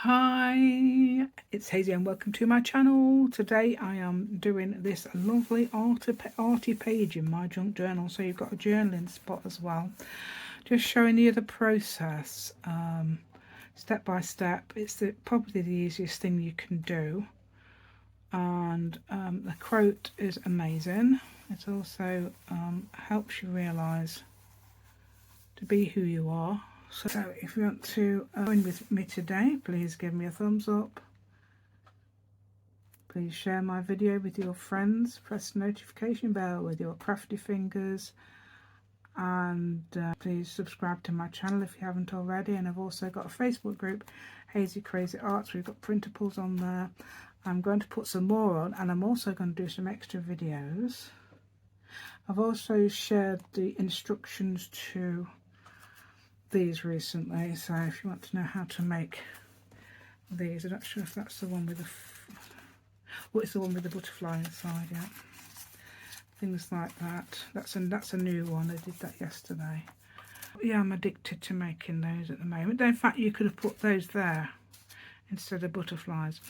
Hi, it's Hazy and welcome to my channel. Today I am doing this lovely arty page in my junk journal, so you've got a journaling spot as well. Just showing you the process, step by step. It's probably the easiest thing you can do, and the quote is amazing. It also helps you realise to be who you are. So if you want to join with me today, please give me a thumbs up. Please share my video with your friends. Press the notification bell with your crafty fingers. And please subscribe to my channel if you haven't already. And I've also got a Facebook group, Hazy Crazy Arts. We've got printables on there. I'm going to put some more on, and I'm also going to do some extra videos. I've also shared the instructions to these recently, so if you want to know how to make these, I'm not sure if that's the one with the it's the one with the butterfly inside, yeah, things like that. That's a new one. I did that yesterday. Yeah, I'm addicted to making those at the moment. In fact, you could have put those there instead of butterflies.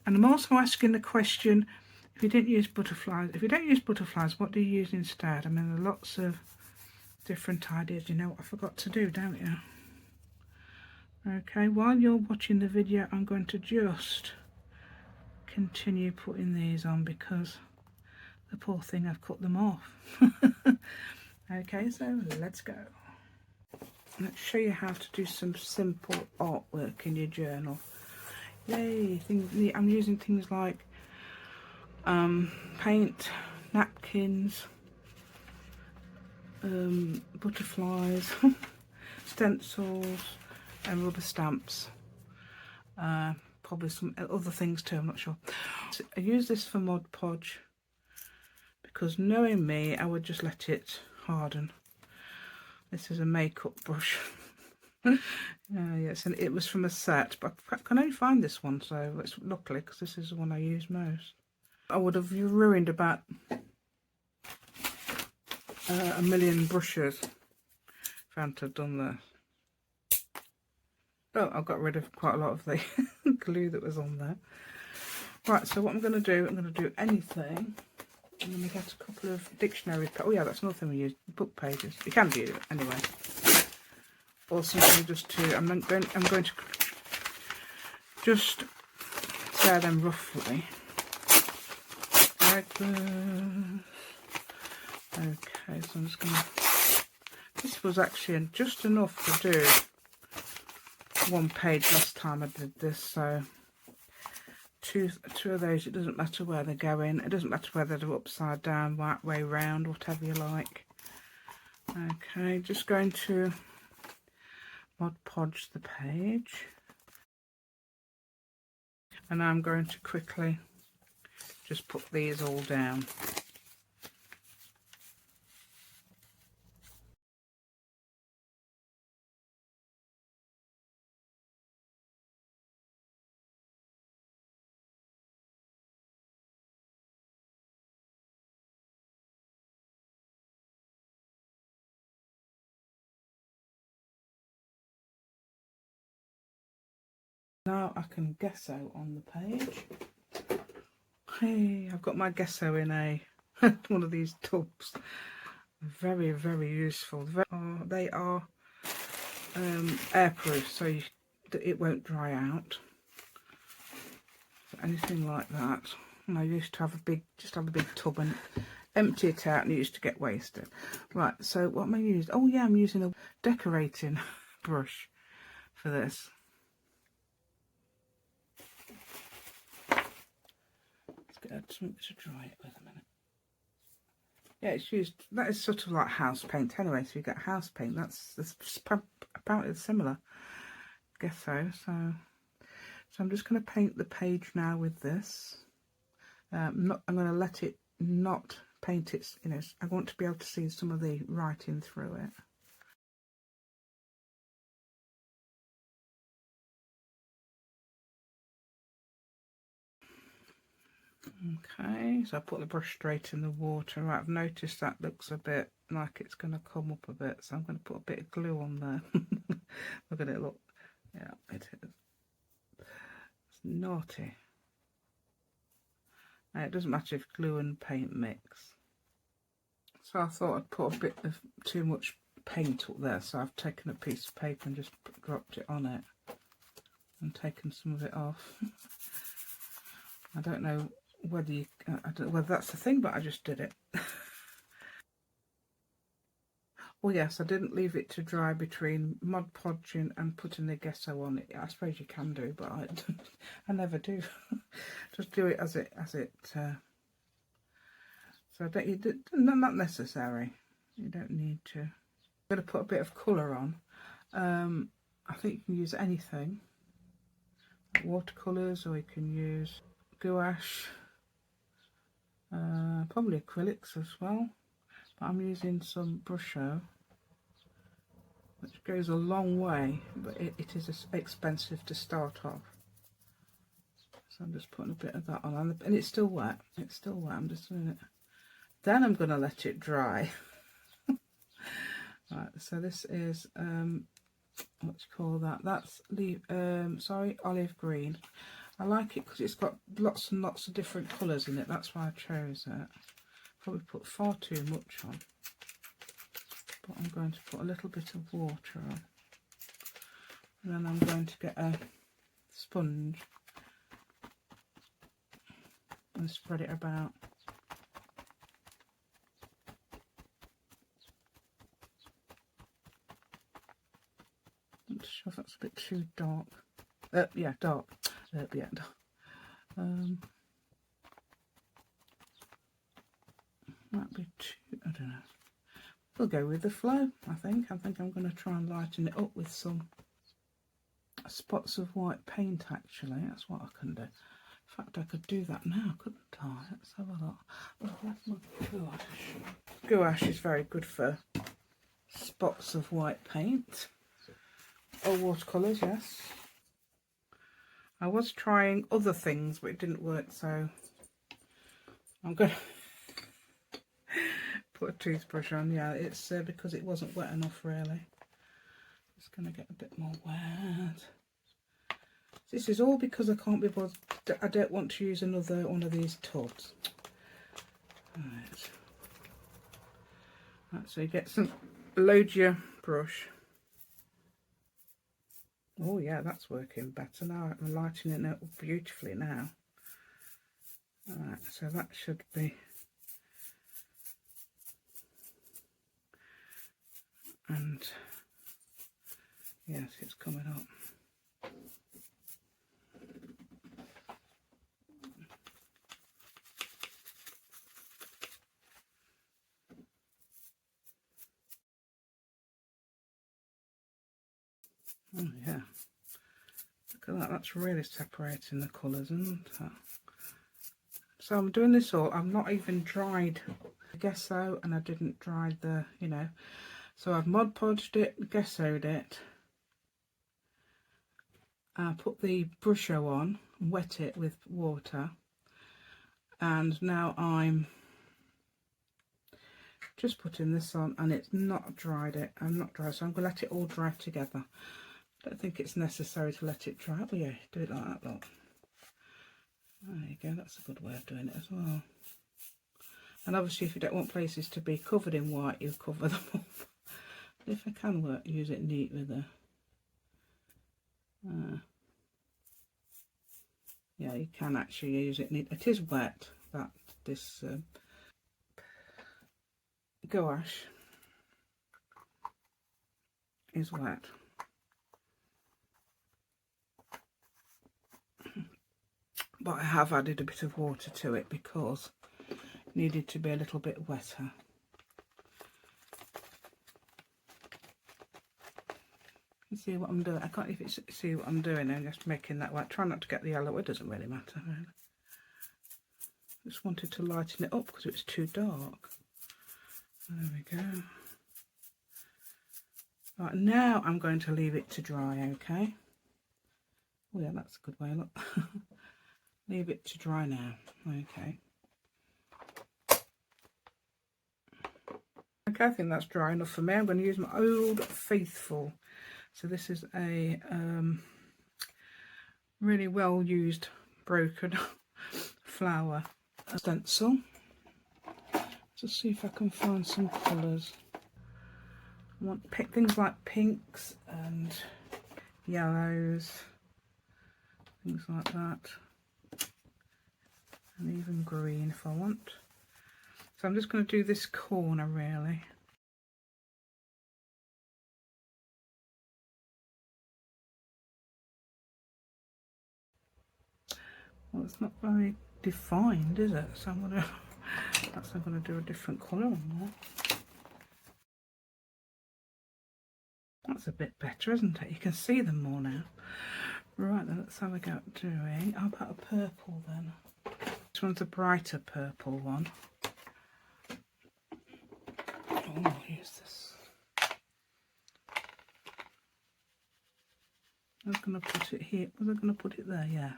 And I'm also asking the question, if you don't use butterflies, what do you use instead? I mean, there are lots of different ideas. You know what I forgot to do, don't you? Okay, while you're watching the video, I'm going to just continue putting these on because the poor thing, I've cut them off. Okay, so let's go. Let's show you how to do some simple artwork in your journal. Yay! I'm using things like paint, napkins, butterflies, stencils and rubber stamps. Probably some other things too, I'm not sure. So I use this for Mod Podge because, knowing me, I would just let it harden. This is a makeup brush. Yes, and it was from a set, but I can only find this one, so it's luckily, because this is the one I use most. I would have ruined about a million brushes if I hadn't have done this. Oh, I got rid of quite a lot of the glue that was on there. Right, so what I'm going to do, I'm going to do anything. I'm going to get a couple of dictionary. Oh yeah, that's another thing we use, book pages. You can do it anyway. Or something just to, I'm going to just tear them roughly. Like this. Okay, so I'm just going to, this was actually just enough to do one page last time I did this, so two of those, it doesn't matter where they're going, it doesn't matter whether they're upside down, right way round, whatever you like. Okay, just going to Mod Podge the page, and now I'm going to quickly just put these all down. Now I can gesso on the page. Hey, I've got my gesso in a one of these tubs. Very, very useful. They are airproof, so it won't dry out. So anything like that. And I used to have just have a big tub and empty it out, and it used to get wasted. Right, so what am I using? Oh yeah, I'm using a decorating brush for this. Let's get something to dry it with a minute. Yeah, it's used, that is sort of like house paint anyway, so you get house paint, that's apparently similar. Guess so. So I'm just going to paint the page now with this. I'm going to let it not paint it, you know, I want to be able to see some of the writing through it. Okay, so I put the brush straight in the water. Right, I've noticed that looks a bit like it's going to come up a bit, so I'm going to put a bit of glue on there. Look at it, look. Yeah, it is. naughty. Now, it doesn't matter if glue and paint mix. So I thought I'd put a bit of too much paint up there, so I've taken a piece of paper and just dropped it on it and taken some of it off. I don't know whether you, I don't know whether that's the thing, but I just did it. Oh yes, I didn't leave it to dry between Mod Podging and putting the gesso on it. I suppose you can do, but I never do. Just do it as it so don't, not necessary. You don't need to. I'm going to put a bit of colour on. I think you can use anything, like watercolours, or you can use gouache, probably acrylics as well. But I'm using some Brusho, which goes a long way, but it is expensive to start off. So I'm just putting a bit of that on, and it's still wet. It's still wet. I'm just doing it. Then I'm going to let it dry. Right. So this is what do you call that? That's olive green. I like it because it's got lots and lots of different colours in it. That's why I chose it. Probably put far too much on. But I'm going to put a little bit of water on, and then I'm going to get a sponge and spread it about. I'm not sure if that's a bit too dark. Yeah, dark. Yeah, dark. Might be too, I don't know. We'll go with the flow, I think. I'm going to try and lighten it up with some spots of white paint, actually. That's what I can do. In fact, I could do that now, couldn't I? Let's have a look. Oh, where's my gouache? Gouache is very good for spots of white paint. Or watercolours, yes. I was trying other things, but it didn't work, so I'm going to put a toothbrush on. Yeah, it's because it wasn't wet enough, really. It's going to get a bit more wet. This is all because I can't be bothered. I don't want to use another one of these tubs. Right, so you get some, load your brush. Oh yeah, that's working better now. I'm lightening it up beautifully now. Alright, so that should be, and yes, it's coming up. Oh yeah, look at that, that's really separating the colours, isn't it? So I'm doing this all, I've not even dried the gesso, and I didn't dry the, you know, so I've Mod Podged it, gessoed it, put the Brusho on, wet it with water, and now I'm just putting this on, and it's not dried it. I'm not dry, so I'm going to let it all dry together. I don't think it's necessary to let it dry. Oh yeah, do it like that, look. There you go, that's a good way of doing it as well. And obviously if you don't want places to be covered in white, you cover them up. But if I can use it neat with a... yeah, you can actually use it neat. It is wet, this gouache is wet. But I have added a bit of water to it because it needed to be a little bit wetter. You see what I'm doing? I can't even see what I'm doing. I'm just making that white. Try not to get the yellow. It doesn't really matter. Really. Just wanted to lighten it up because it was too dark. There we go. Right, now I'm going to leave it to dry, okay? Oh yeah, that's a good way, look. Leave it to dry now, okay. Okay, I think that's dry enough for me. I'm going to use my Old Faithful. So this is a really well used broken flower stencil. Just see if I can find some colours. I want things like pinks and yellows, things like that, and even green if I want. So I'm just going to do this corner really. Well, it's not very defined, is it? So I'm going to do a different colour on there. That's a bit better, isn't it? You can see them more now. Right then, let's have a go at doing. How about a purple then? This one's a brighter purple one. Oh, I'll use this. I was going to put it here. Was I going to put it there? Yeah.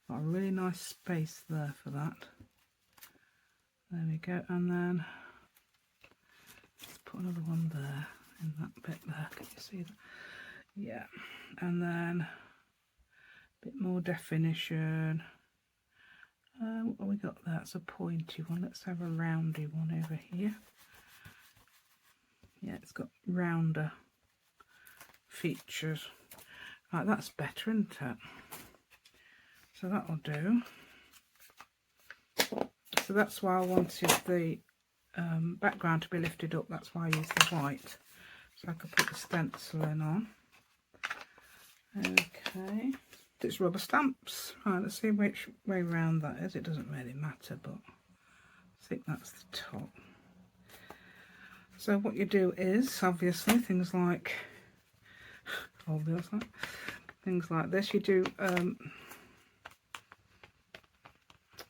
Got a really nice space there for that. There we go. And then let's put another one there in that bit there. Can you see that? Yeah. And then a bit more definition. What have we got there? It's a pointy one. Let's have a roundy one over here. Yeah, it's got rounder features. Right, that's better, isn't it? So that'll do. So that's why I wanted the background to be lifted up. That's why I used the white. So I could put the stencil in on. Okay. It's rubber stamps. Right, let's see which way round that is. It doesn't really matter, but I think that's the top. So what you do is, obviously, things like this, you do,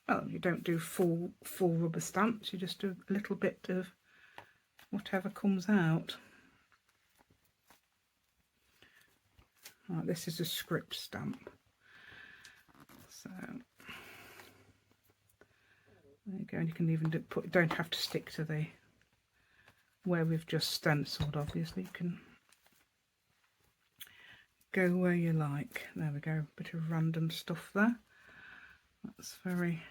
well, you don't do full rubber stamps, you just do a little bit of whatever comes out. Right, this is a script stamp. So there you go, and you can even don't have to stick to the where we've just stenciled. Obviously you can go where you like. There we go, a bit of random stuff there. That's very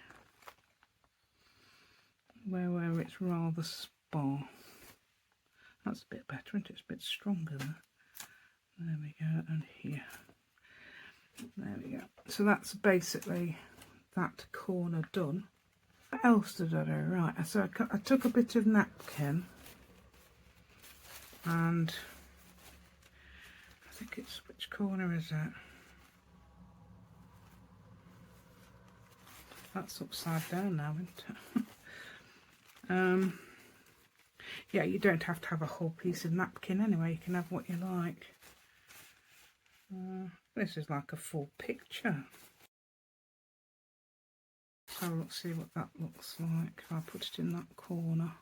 where it's rather sparse. That's a bit better, isn't it? It's a bit stronger there. There we go, and here. There we go. So that's basically that corner done. What else did I do? Right, so I took a bit of napkin and I think it's, which corner is it? That's upside down now, isn't it? Yeah, you don't have to have a whole piece of napkin anyway, you can have what you like. This is like a full picture. So let's see what that looks like if I put it in that corner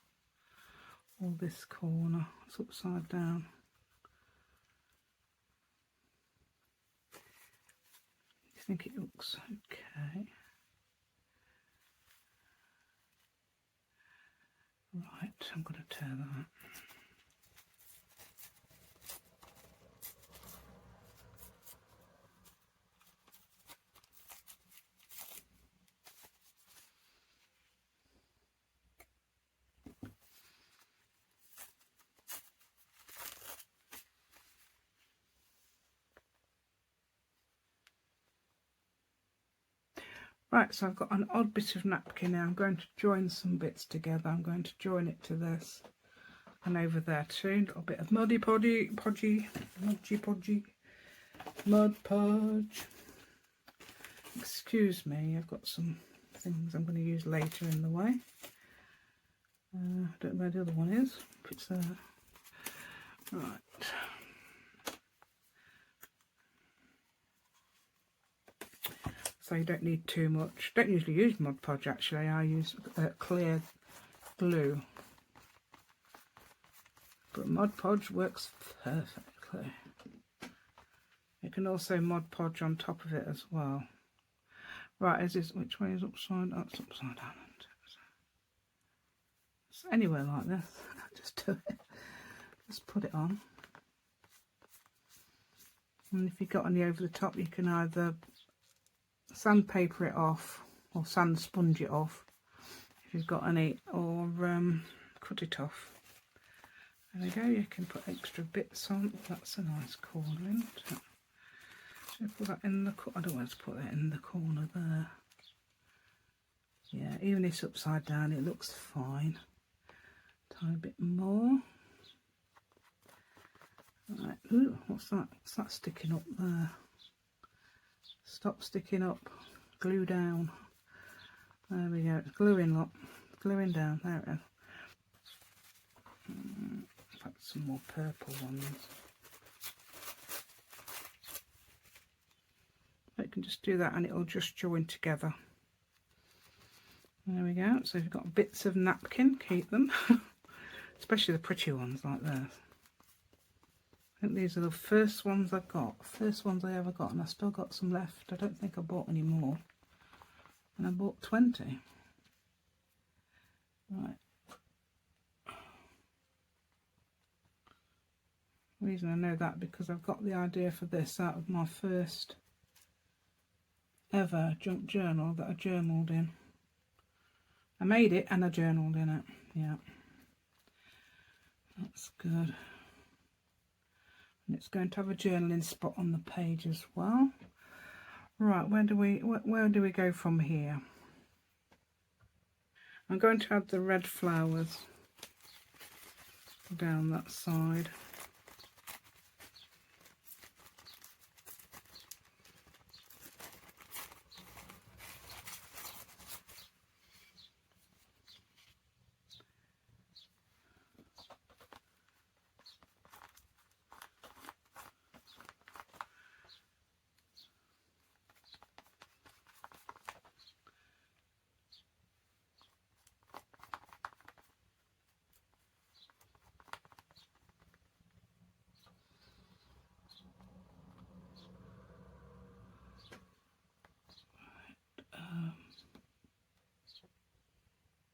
or this corner. It's upside down. I think it looks okay. Right, I'm going to tear that. Right, so I've got an odd bit of napkin now. I'm going to join some bits together. I'm going to join it to this and over there too. A little bit of mud podge. Excuse me, I've got some things I'm going to use later in the way. I don't know where the other one is. If it's there. Right. So you don't need too much. Don't usually use Mod Podge actually. I use clear glue. But Mod Podge works perfectly. You can also Mod Podge on top of it as well. Right, is this, which way is upside? That's upside down. It's anywhere like this. Just do it. Just put it on. And if you've got any over the top, you can either sandpaper it off or sand sponge it off if you've got any, or cut it off. There we go, you can put extra bits on. That's a nice corner, isn't it? Should I put that in the corner? I don't want to put that in the corner there. Yeah, even if it's upside down, it looks fine. Tiny bit more. Right. Ooh, what's that? What's that sticking up there? Stop sticking up. Glue down. There we go. It's gluing up. Gluing down. There it is. Put some more purple ones. You can just do that and it'll just join together. There we go. So if you've got bits of napkin, keep them. Especially the pretty ones like this. I think these are the first ones I got. First ones I ever got, and I still got some left. I don't think I bought any more. And I bought 20. Right. The reason I know that because I've got the idea for this out of my first ever junk journal that I journaled in. I made it and I journaled in it. Yeah. That's good. And it's going to have a journaling spot on the page as well. Right, where do we go from here? I'm going to add the red flowers down that side.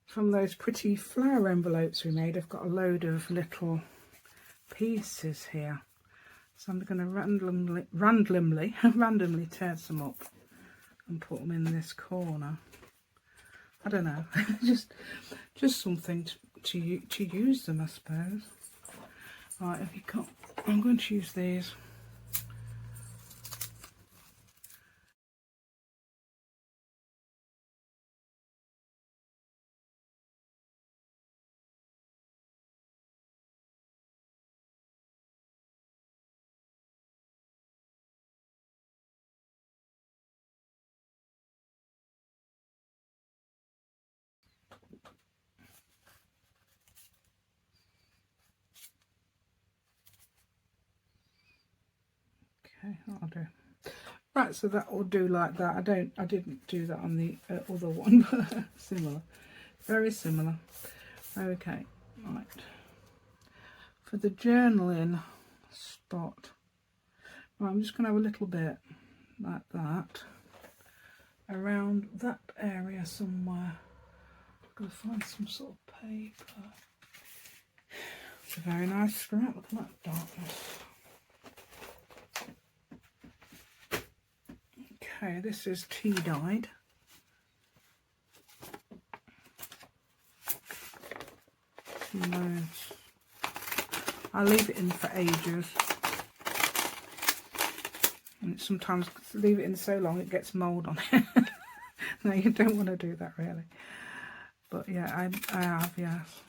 From those pretty flower envelopes we made, I've got a load of little pieces here. So I'm going to randomly tear some up and put them in this corner. I don't know, just something to use them, I suppose. Right, have you got? I'm going to use these. Okay, that'll do. Right, so that will do like that. I didn't do that on the other one, but similar, very similar. Okay, right. For the journaling spot, right, I'm just going to have a little bit like that around that area somewhere. I've got to find some sort of paper. It's a very nice scrap. Look at that darkness. Okay, this is tea dyed. Nice. I leave it in for ages. And sometimes leave it in so long it gets mould on it. No, you don't want to do that really. But yeah, I have, yes.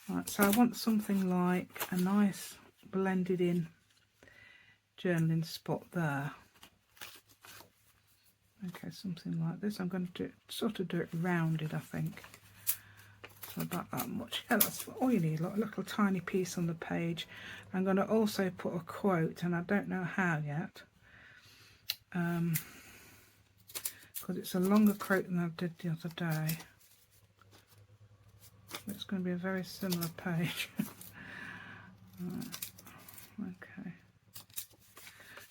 Right, so I want something like a nice blended in journaling spot there. Okay, something like this. I'm going to sort of do it rounded, I think. So about that much. Yeah, that's all you need, like a little tiny piece on the page. I'm going to also put a quote, and I don't know how yet, because it's a longer quote than I did the other day. It's going to be a very similar page. Right. Okay.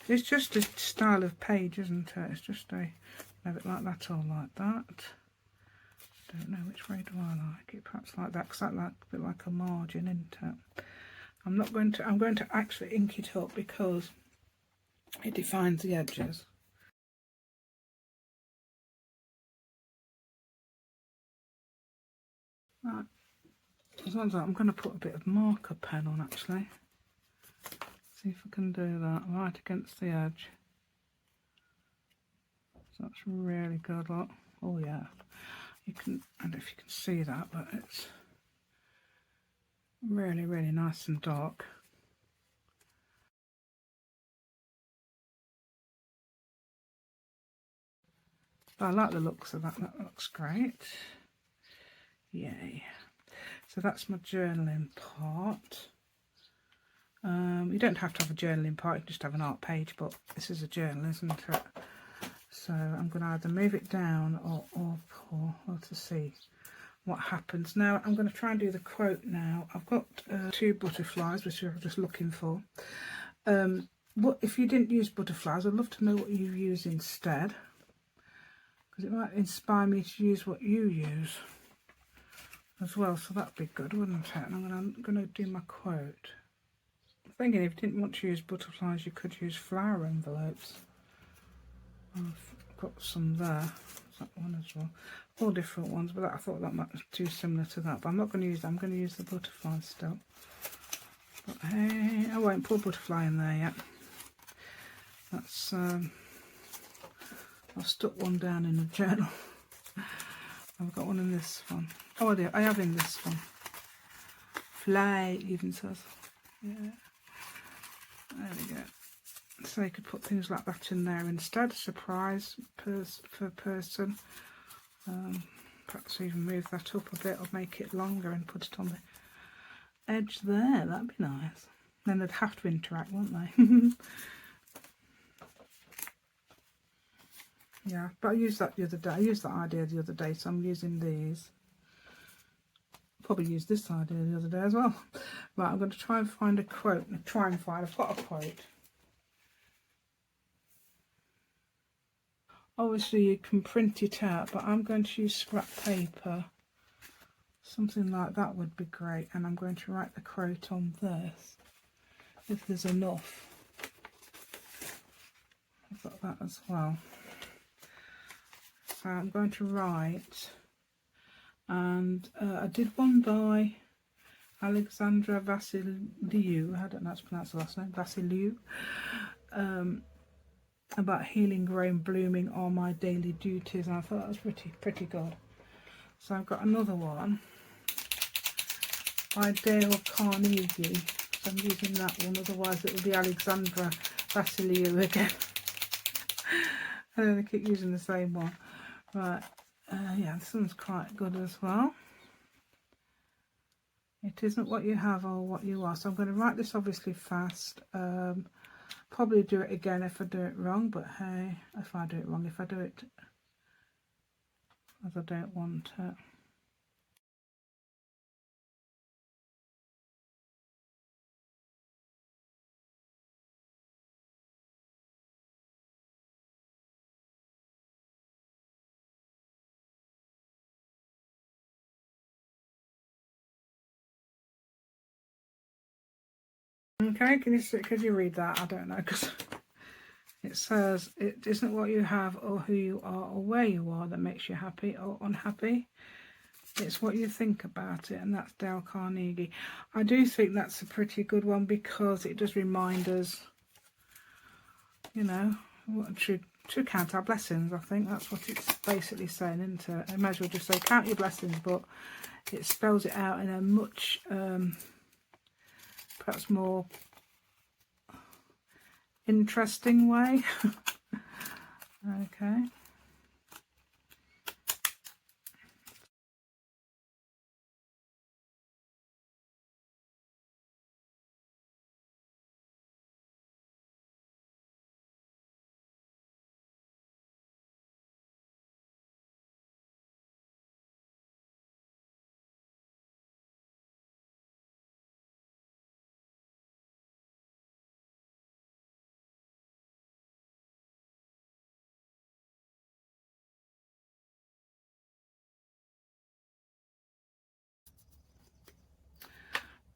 It's just a style of page, isn't it? It's just have it like that or like that. Don't know which way do I like it. Perhaps like that, because I like a bit like a margin, isn't it? I'm going to actually ink it up because it defines the edges. Right. As well as that, I'm going to put a bit of marker pen on actually. See if I can do that right against the edge. So that's really good, look. Oh yeah. You can, and if you can see that, but it's really, really nice and dark. But I like the looks of that. That looks great. Yay. So that's my journaling part. You don't have to have a journaling part, you can just have an art page, but this is a journal, isn't it? So I'm going to either move it down or up or to see what happens. Now I'm going to try and do the quote now. I've got 2 butterflies, which I'm just looking for. But if you didn't use butterflies, I'd love to know what you use instead, because it might inspire me to use what you use as well, so that'd be good, wouldn't it? And I'm going to do my quote. I'm thinking if you didn't want to use butterflies, you could use flower envelopes. I've got some there, that one as well, all different ones, but I thought that might be too similar to that, but I'm not going to use that. I'm going to use the butterflies still. But hey, I won't put a butterfly in there yet. That's I've stuck one down in the journal. I've got one in this one. Oh, I have in this one. Fly, it even says. Yeah. There we go. So you could put things like that in there instead. Surprise for a person. Perhaps even move that up a bit or make it longer and put it on the edge there. That'd be nice. Then they'd have to interact, wouldn't they? Yeah, but I used that the other day. I used that idea the other day, so I'm using these. Probably used this idea the other day as well. Right, I'm going to try and find a quote. I've got a quote. Obviously you can print it out, but I'm going to use scrap paper. Something like that would be great. And I'm going to write the quote on this, if there's enough. I've got that as well. So I'm going to write, and I did one by Alexandra Vassiliou, I don't know how to pronounce the last name, Vassiliou, about healing, growing, blooming are my daily duties, and I thought that was pretty good. So I've got another one by Dale Carnegie, so I'm using that one, otherwise it will be Alexandra Vassiliou again. I don't keep using the same one. Right, yeah, this one's quite good as well. It isn't what you have or what you are. So I'm going to write this obviously fast. Probably do it again if I do it wrong, but hey, if I do it wrong, if I do it as I don't want it. Okay, could you read that? I don't know, because it says it isn't what you have or who you are or where you are that makes you happy or unhappy. It's what you think about it, and that's Dale Carnegie. I do think that's a pretty good one because it does remind us, you know, to count our blessings. I think that's what it's basically saying, isn't it? I might as well just say count your blessings, but it spells it out in a much perhaps more interesting way. Okay.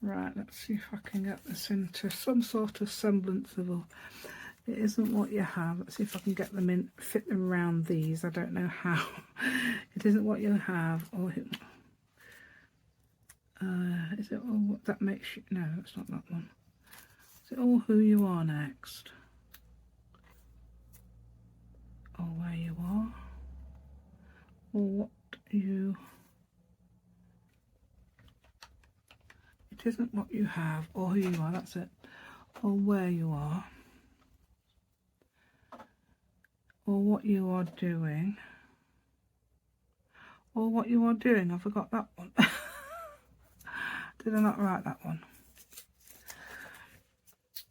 Right, let's see if I can get this into some sort of semblance of a... It isn't what you have. Let's see if I can get them in, fit them around these. I don't know how. It isn't what you have. Or is it all what that makes you... No, it's not that one. Is it all who you are next? Or where you are? Or what you... It isn't what you have or who you are, that's it. Or where you are. Or what you are doing. Or what you are doing. I forgot that one. Did I not write that one?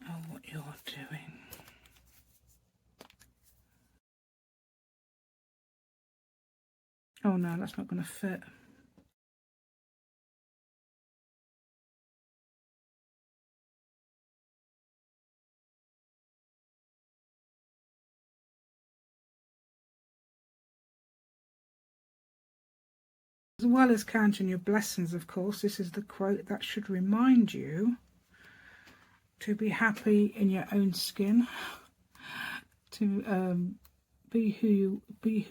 Or what you are doing. Oh no, that's not going to fit. As well as counting your blessings, of course, this is the quote that should remind you to be happy in your own skin, to be who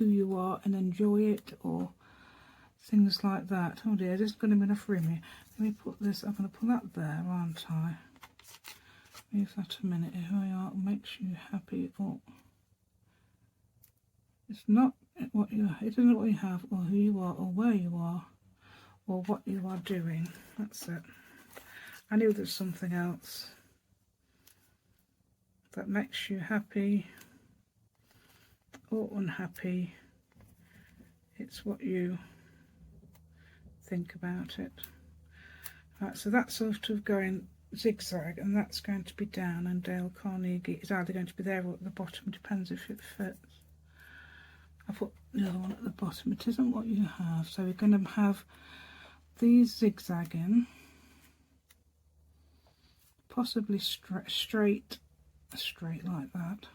you are and enjoy it, or things like that. Oh dear, there's going to be enough room here. Let me put this, I'm going to put that there, aren't I? Leave that a minute. Who you are makes you happy, or it's not what you, it isn't what you have, or who you are, or where you are, or what you are doing. That's it. I knew there's something else that makes you happy or unhappy. It's what you think about it. Right, so that's sort of going zigzag, and that's going to be down, and Dale Carnegie is either going to be there or at the bottom, depends if it fits. I put the other one at the bottom. It isn't what you have, so we're going to have these zigzagging, possibly straight like that.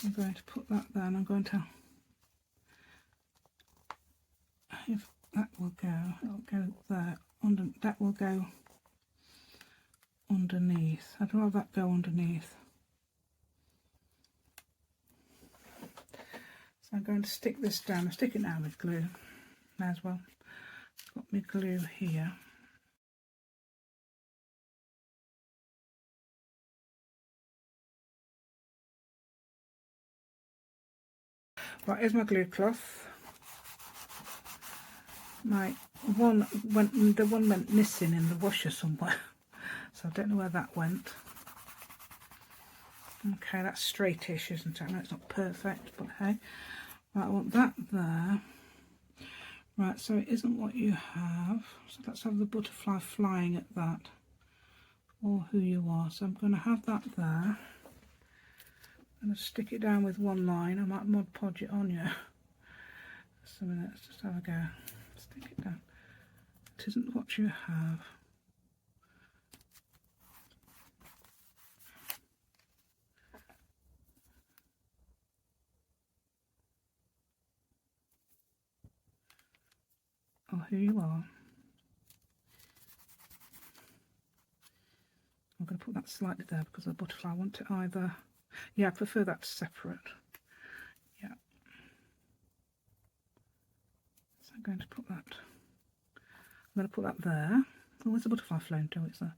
I'm going to put that there, and I'm going to, if that will go, it'll go there, that will go underneath. I'd rather that go underneath. So I'm going to stick this down. I'll stick it down with glue. May as well. Got my glue here. Right, here's my glue cloth. The one went missing in the washer somewhere, so I don't know where that went. Okay, that's straightish, isn't it? I know it's not perfect, but hey. Right, I want that there. Right, so it isn't what you have. So let's have the butterfly flying at that, or who you are. So I'm going to have that there. I'm going to stick it down with one line. I might Mod Podge it on you. Just a minute, let's just have a go. Stick it down. It isn't what you have. Or who you are. I'm going to put that slightly there because the butterfly, I want it either... Yeah, I prefer that separate. Yeah. So I'm going to put that... I'm going to put that there. Oh, where's the butterfly flown to? It's there.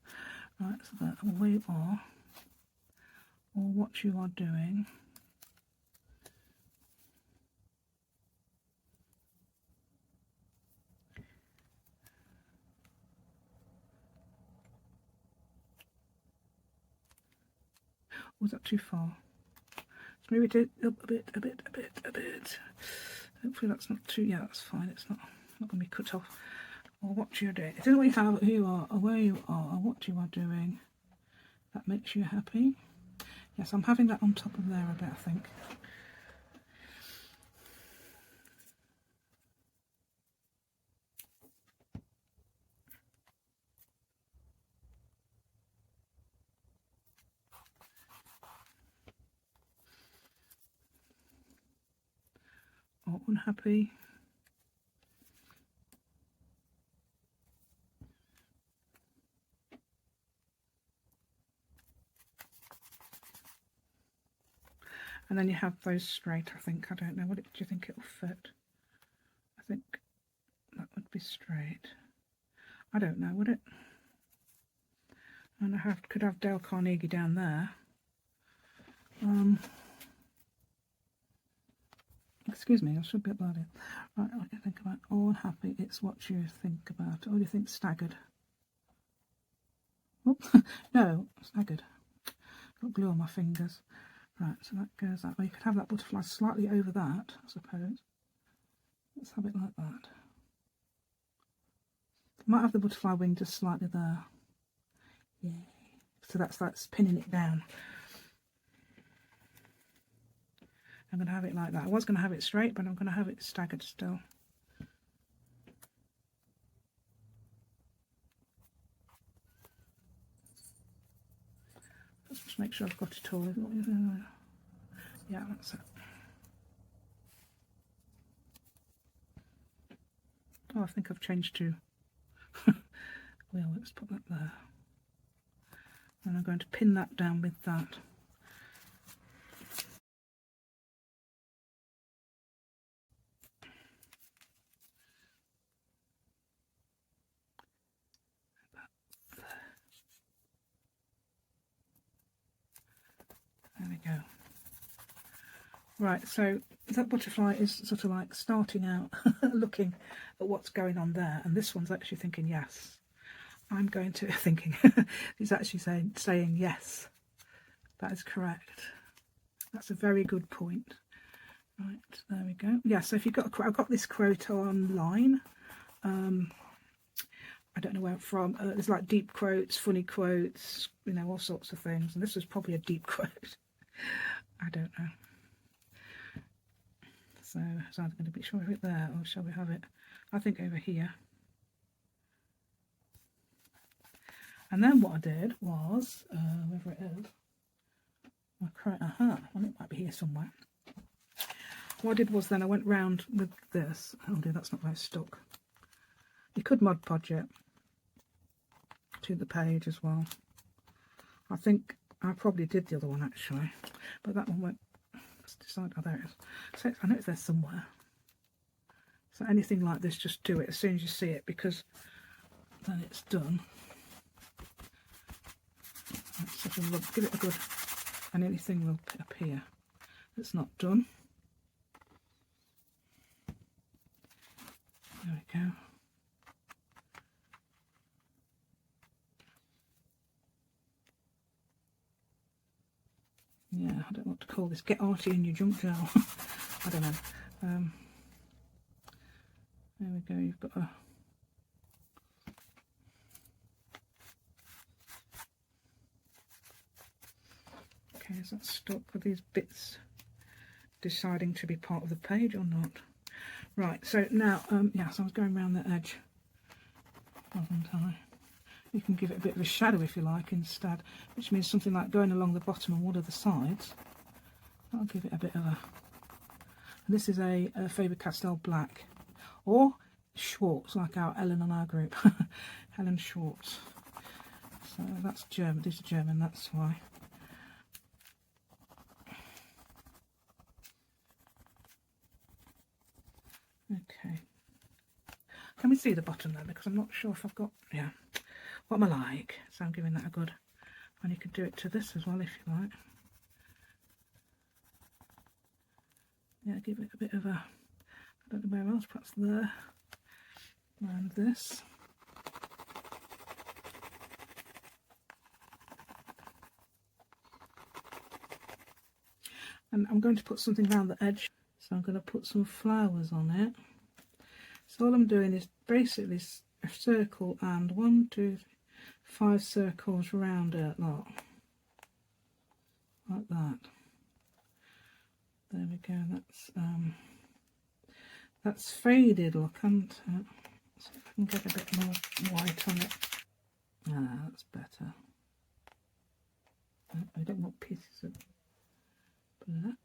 Right, so there. Where you are, or what you are doing. Was that too far? So maybe do it up a bit. Hopefully that's not too... Yeah, that's fine. It's not going to be cut off. Or what you're doing. It isn't what you have, who you are, or where you are, or what you are doing. That makes you happy. Yes, I'm having that on top of there a bit, I think. Or unhappy. And then you have those straight, I think. I don't know. Do you think it'll fit? I think that would be straight. I don't know, would it? And I could have Dale Carnegie down there. Excuse me, I should be about it. Right, what do you think about all unhappy? It's what you think about. Or do you think staggered? Oh, no, staggered. Got glue on my fingers. Right, so that goes that way. You could have that butterfly slightly over that, I suppose. Let's have it like that. Might have the butterfly wing just slightly there. Yay. So that's pinning it down. I'm going to have it like that. I was going to have it straight, but I'm going to have it staggered still. Let's just make sure I've got it all. Yeah, that's it. Oh, I think I've changed to... well, let's put that there. And I'm going to pin that down with that. There we go. Right, so that butterfly is sort of like starting out looking at what's going on there, and this one's actually thinking yes. I'm going to thinking he's actually saying yes. That is correct. That's a very good point. Right, there we go. Yeah, so if you've got I've got this quote online. I don't know where from. There's like deep quotes, funny quotes, you know, all sorts of things. And this was probably a deep quote. I don't know. So is either going to be, shall we have it there or shall we have it, I think, over here. And then what I did was, wherever it is, well, it might be here somewhere. What I did was then I went round with this. Oh dear, that's not very stuck. You could Mod Podge it to the page as well. I think I probably did the other one actually, but that one went. Let's decide. Oh, there it is. So I know it's there somewhere. So anything like this, just do it as soon as you see it, because then it's done. Let's sort of look, give it a good, and anything will appear that's not done. There we go. Yeah, I don't know what to call this. Get arty in your junk gel. I don't know. There we go. You've got a... Okay, is that stuck with these bits deciding to be part of the page or not? Right, so now, yeah, so I was going around the edge, wasn't I? You can give it a bit of a shadow if you like instead, which means something like going along the bottom and one of the sides. That'll give it a bit of a... And this is a Faber-Castell black, or Schwartz, like our Ellen on our group. Helen Schwartz. So that's German, these are German, that's why. Okay. Can we see the bottom there? Because I'm not sure if I've got... Yeah. What am I like? So I'm giving that a good... And you could do it to this as well if you like. Yeah, give it a bit of a... I don't know where else, perhaps there. And this. And I'm going to put something around the edge. So I'm going to put some flowers on it. So all I'm doing is basically a circle and 1, 2, 3, 5 circles around it, like that. There we go. That's faded look, isn't it? See if I can get a bit more white on it. Ah, that's better. I don't want pieces of black.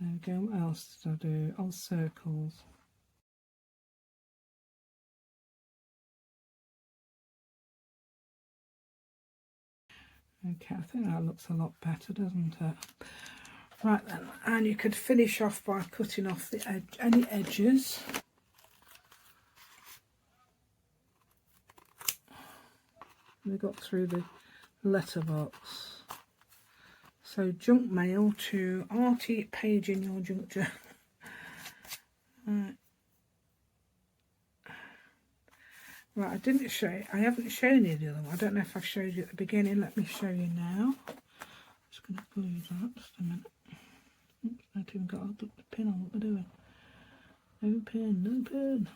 There we go. What else did I do? All circles. Okay, I think that looks a lot better, doesn't it? Right then, and you could finish off by cutting off the any edges. We got through the letterbox. So junk mail to Artie Page in your junk journal. Right, I didn't show you, I haven't shown you the other one. I don't know if I showed you at the beginning. Let me show you now. Just going to glue that just a minute. Oops, I haven't even got the pin on. What we're doing. No pin, no pin.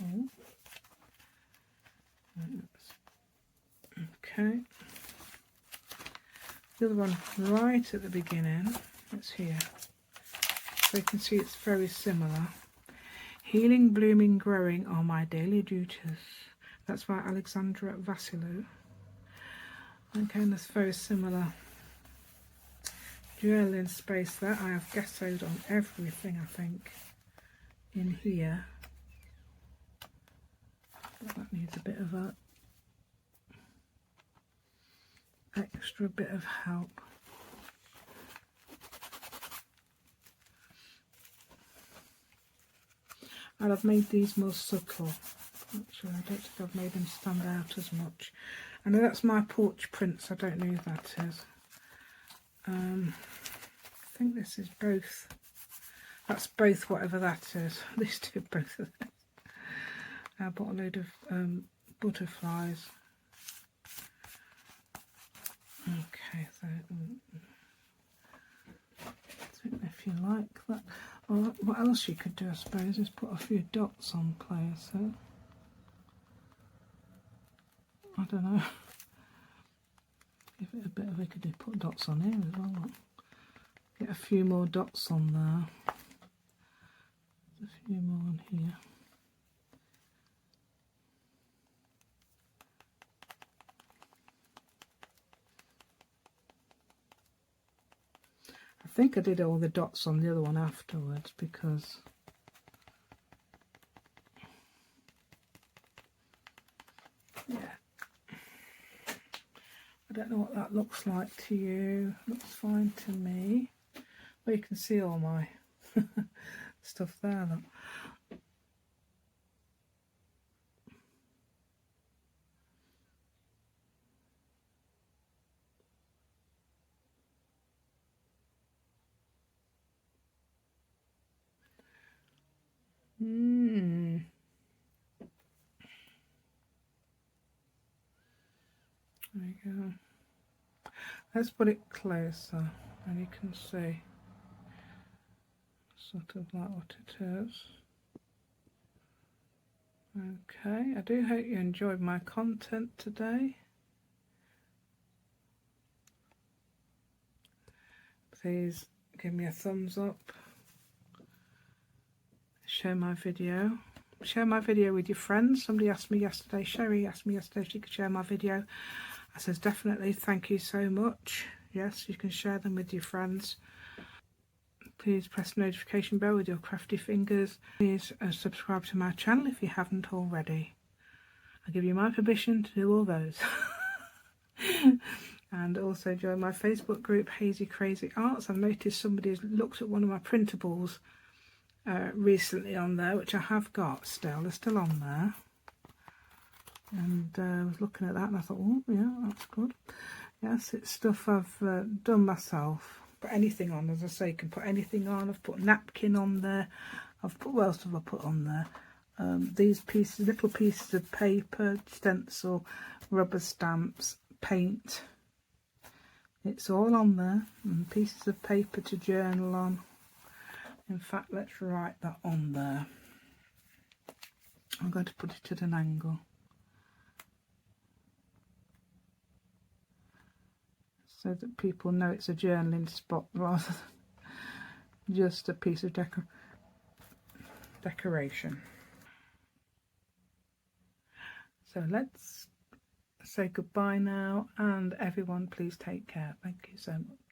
Oh. Okay. The other one right at the beginning. It's here. So you can see it's very similar. Healing, blooming, growing are my daily duties. That's by Alexandra Vasilou. Okay, and that's very similar. Journaling space there. I have gessoed on everything, I think, in here. But that needs a bit of a extra bit of help. And I've made these more subtle. Actually, I don't think I've made them stand out as much. I know that's my porch prints. I don't know who that is. I think this is both. That's both whatever that is. These two are both of them. I bought a load of butterflies. Okay, so I don't know if you like that. Well, what else you could do, I suppose, is put a few dots on place. So I don't know. Give it a bit of, we could do put dots on here as well. Get a few more dots on there. There's a few more on here. I think I did all the dots on the other one afterwards because yeah, I don't know what that looks like to you. Looks fine to me. Well, you can see all my stuff there. Look. There we go. Let's put it closer and you can see sort of like what it is. Okay, I do hope you enjoyed my content today. Please give me a thumbs up. Share my video. Share my video with your friends. Somebody asked me yesterday, Sherry asked me yesterday if she could share my video. I said definitely, thank you so much. Yes, you can share them with your friends. Please press the notification bell with your crafty fingers. Please subscribe to my channel if you haven't already. I give you my permission to do all those. And also join my Facebook group, Hazy Crazy Arts. I've noticed somebody has looked at one of my printables recently on there, which I have got still. They're still on there. And I was looking at that and I thought, oh yeah, that's good. Yes, it's stuff I've done myself. Put anything on, as I say, you can put anything on. I've put napkin on there. I've put, what else have I put on there? These pieces, little pieces of paper, stencil, rubber stamps, paint. It's all on there. And pieces of paper to journal on. In fact, let's write that on there. I'm going to put it at an angle, so that people know it's a journaling spot rather than just a piece of decoration. So let's say goodbye now, and everyone please take care. Thank you so much.